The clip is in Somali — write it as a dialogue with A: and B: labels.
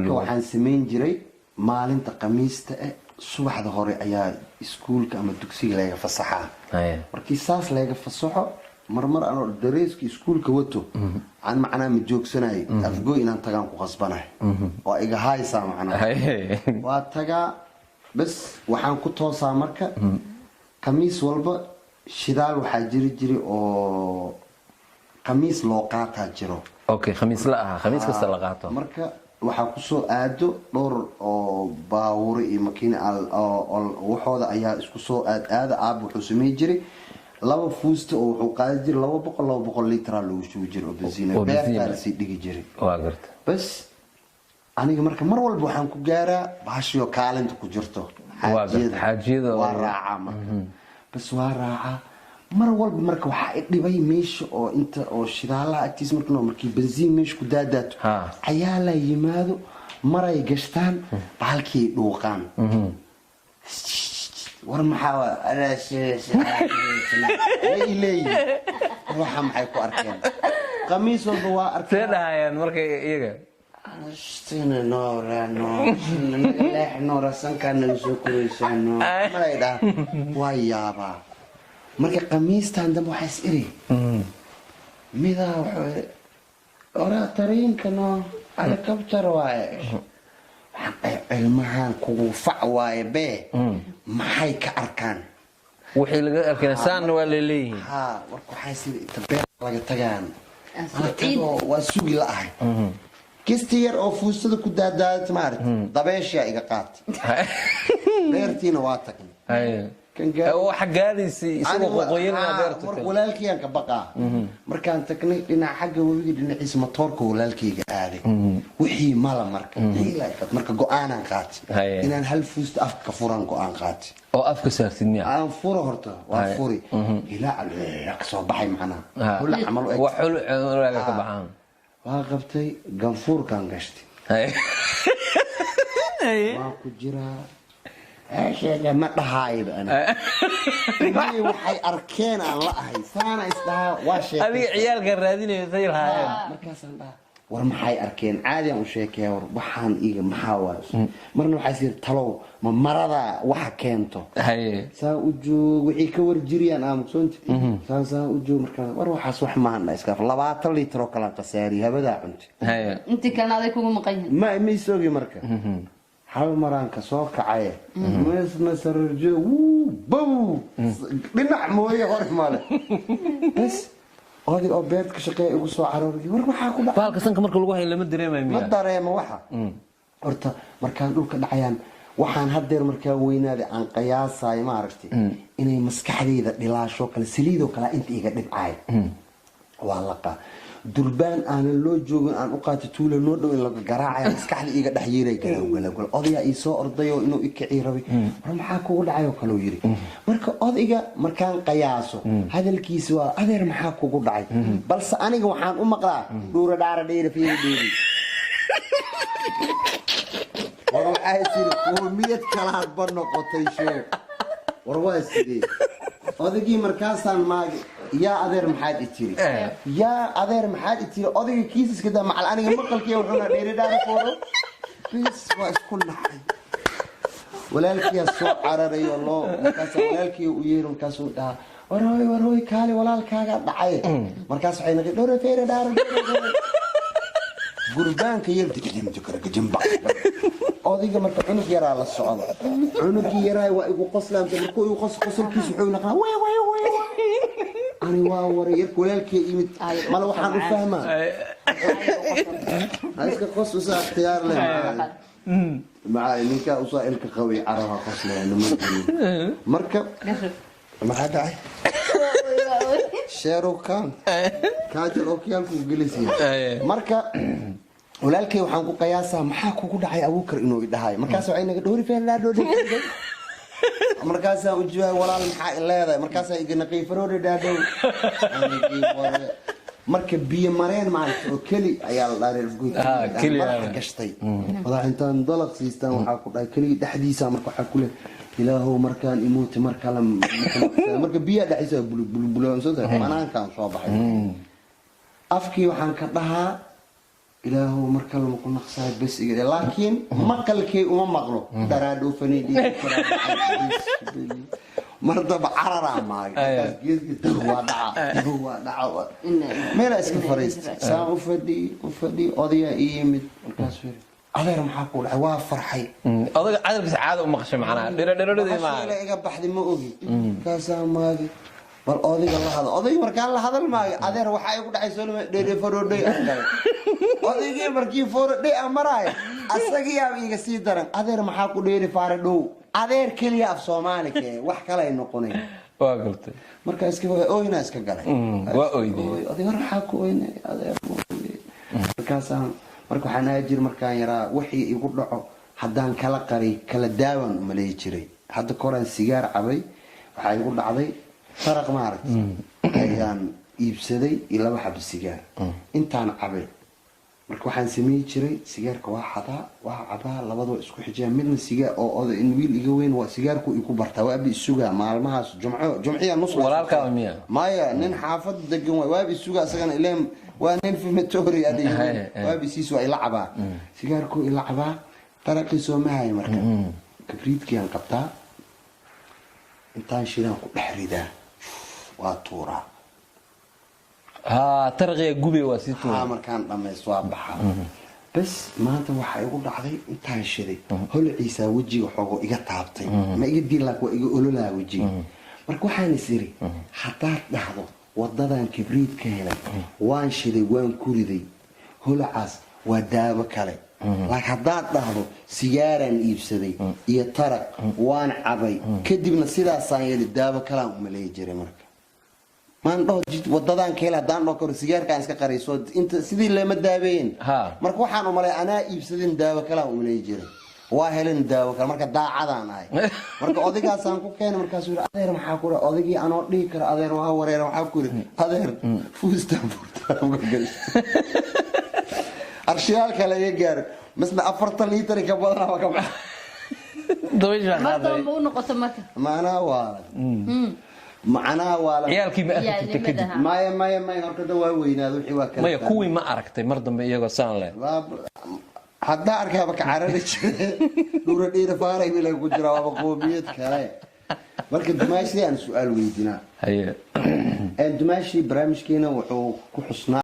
A: marka waxaan sameyn jiray maalinta khamiista subaxda hore ayaa iskuulka ama dugsiga laga fasaxaa markii saas laga fasaxo marmar anoo dareeska iskuulka wato aan macnaa ma joogsanay afgooy inaan tagaan ku qasbanahay waa iga haysaa macnaa waa tagaa bas waxaan ku toosaa marka khamiis walba shidaal waxaa jiri oo khamiis loo qaataa jiro
B: okay khamiis la aha khamiis kasta la qaato
A: marka waxaa ku soo aado dhowr oo baawur iyo makiina waxooda ayaa isku soo aada aab wuxuu sameey jiray laba fuusta oo wuxuu qaadi jiray 200 litir lagu shubi jiray oo basiina beerta si dhigi jiray
B: waa garta
A: bas aniga marka mar walba waxaan ku gaaraa baashiyo kaalinta ku jirto
B: xaajiyada
A: waa raaca marka bas waa raaca mar walba marka waxa dhibay meesha oo inta oo shidaalaha agtiis markii benziin meesha ku daadaato ayaa la yimaado maray gashtaan baalkii dhuuqaan war maxaa waxa maxay ku arkeen khamiis walba waa arkeen
B: seedahayaan marka iyaga
A: Sina noora sankaana soo koreysano malayda waa yaaba marka khamiistan dambe waxa is iri mida ora tariinkano helicopter waaye ilmahan kugu fac waaye be maxay ka arkaan
B: wixii laga arkay saan waa leeyahay
A: warku waxay si tabeer laga tagaan waa sugi la ahay كستير أو فوسد كدادات مارت ضبيش يا إيقاط بيرتين واتكن
B: كان هو حقادي يسوق قويلنا بيرتو
A: ولا الكي أنك بقى مركان تكني لنا حاجة ويجي لنا اسمه تورك ولا الكي قاعد وحي مالا مركان لا مركا قانا قات إن هل فوست أفك كفوران قان قات
B: أو أفك سارتني
A: أنا فورة هرتا وفوري لا أقصى بحي معنا ولا عملوا
B: وحلو ولا كبعان
A: واقفتي قنفور كان قشتي واكو جرا ايش ما تهايب انا ما وحي اركين الله هي سانا اسدها واشي
B: هذه عيال قرادين يصير هاي
A: مركاسان war maxay arkeen caadi aan u sheekay war waxaan iiga maxaa marna waxa sir talow ma marada waxa keento saa u joog wixii ka war jiriyaan aamusoonti saa u joog markaa war waxaas wax ma hana iska 20 litir oo kala qasaari habada cunti
C: intii kan aday kugu maqan
A: ma isoogi marka hal maraan ka soo kacay meesna sarjo bow dhinac mooye hor maale bas هذه أوبيت كشقي وسوا عروري ورما حاكم
B: بالك سنك مركل لغو هاي لما دريمة
A: ما دريمة وحا ورتا مركان دولك دعيان waxaan hadeer markaa weynaada aan qiyaasay ma aragtay inay maskaxdayda dhilaasho kala saliido kala inta iga dhibcay waa laqa durbaan aan loo joogin aan u qaatay tuulo noo dhow in laga garaacay maskaxda iga dhaxyiray galowgal odaya ii soo ordayo inuu ikicii rabay maxaa kugu dhacay oo kale uu yiri marka odayga markaan qiyaaso hadalkiisa waa adeer maxaa kugu dhacay balse aniga waxaan u maqlaa dhuura dhaara dheer fiiri waxay sir qoomiyad kala hadban noqotay sheeg warwaa sidii odagii markaasaan maagi yaa adeer maxaad itiri yaa adeer maxaad itiri odayga kiisaska daa macal aniga maqalkii wuxuuna dheeridhaara fooro bis waa isku naxay walaalkii soo cararayo loo markaas walaalkii u yeero markaas uu dhaha warooy kaali walaalkaaga dhacay markaas waxay naqay dhowr feere dhaara gurbaanka yeelti jimba odayga marka cunug yaraa la socdo cunugii yaraa waa igu qoslaamta markuu igu qosolkiisu wuxuu naqaa way ani waa wareer walaalkii imid mala waxaan u fahmaa iska qos u saa ikhtiyaar leh معاي نيكا وصائلك قوي عرها قصلة يعني مركب ما حدا شيروكان كاجل اوكيان كو جلسي مركب walaalkay waxaan ku qiyaasaa maxaa kugu dhacay abuukar inuu idhahay markaas waxay naga dhoori feen la dhoori markaas uu jawaab walaal maxaa leedahay markaas ay igana qiifaroodi dhaadhow marka biyo mareen maanta oo kali ayaa la dhaaray guud kali gashtay wada intaan dalaq siistaan waxa ku dhahay kali dhaxdiisa marka waxa ku leeyahay ilaahu markaan imuuti marka la marka biyo dhaxdiisa bulbulaan soo tahay banaankaan soo baxay afkii waxaan ka dhahaa ilaahu marka lama ku naqsaay bas iga laakiin maqalkay uma maqlo daraadho faniidii mardaba carara maagay waa dhaca meela iska fariistay saa u fadhi odaya yimid markaas fiir adeer maxaa ku dhacay waa farxay
B: odaga cadalkiisa caado u maqashay macnaha dhiradiisa ma
A: aha iga baxdi ma ogi kaasaa maagay bal odayga la hadal odayga markaan la hadal maayo adeer waxa ay ku dhacay soo dheere forodhay odaygii markii forodhay amaraay asagiyaa iga sii daran adeer maxaa ku dheere faare dhow adeer kaliya af Soomaali kee wax kale ay noqonay
B: waa galtay
A: marka iska ooyna iska galay
B: waa ooyday
A: adeer waxa ku ooynay adeer markaasaan marka waxaan aajir markaan yaraa wixii igu dhaco haddaan kala qari kala daawan malay jiray hadda koraan sigaar cabay waxa igu dhacday faraq maaragtay ayaan iibsaday ilaa xab sigaar intaan cabay marka waxaan sameey jiray sigaarka waa cabaa labadoo isku xijaa midna sigaar oo in wiil iga weyn waa sigaarku igu bartaa waa bi suga maalmahaas jumciya nus
B: walaalka miya
A: maya nin xaafad degan waa bi suga asagana ileen waa nin fimatoori adeeg waa bi siiso ila cabaa sigaarku ila cabaa taraqiiso ma hay marka kabriidkii qabtaa intaan shiraan ku dhaxridaa waa tuura
B: tarqiya gubay waa si tuura
A: markaan dhamaysto waa baxa bas maanta waxa igu dhacday intaan shiray holciisa wajiga xogo iga taabtay ma iga dilaak waa iga ololaa wajiga marka waxaan isiri hadaa dhahdo wadadan kibriid ka helay waan shiray waan kuriday holcaas waa daawo kale laakiin hadaa dhahdo sigaaran iibsaday iyo taraq waan cabay kadibna sidaasaan yeeli daawo kale aan u maleey jiray marka maan dhaho wadadan kale hadaan dhaho karo sigaarkaan iska qarayso inta sidii lama daabeeyeen marka waxaan u malay anaa iibsadin daawo kale aan u maleey jiray waa helin daawo kale marka daacadaan ahay marka odaygaasaan ku keenay markaas uu adeer maxaa ku dhahay odaygii anoo dhigi kara adeer waa wareer waxaa ku yiri adeer fuustaan furtaan gagal arshiyaal kale iga gaar مثل 4 لتر كبدنا وكم
B: دويش
C: ما ضم ونقطه marka
A: macnaha waa
B: ciyaalkii ma aragtay kadib
A: ma horta waa weynaado wixii waa kale
B: ma kuwii ma aragtay mar dambe iyagoo saan leh
A: hadda arkaba ka carari jiray dhura dheer faaray wila ku jira waa qoomiyad kale marka dumaashi aan su'aal weydiinaa
B: haye
A: dumaashi barnaamijkeena wuxuu ku xusnaa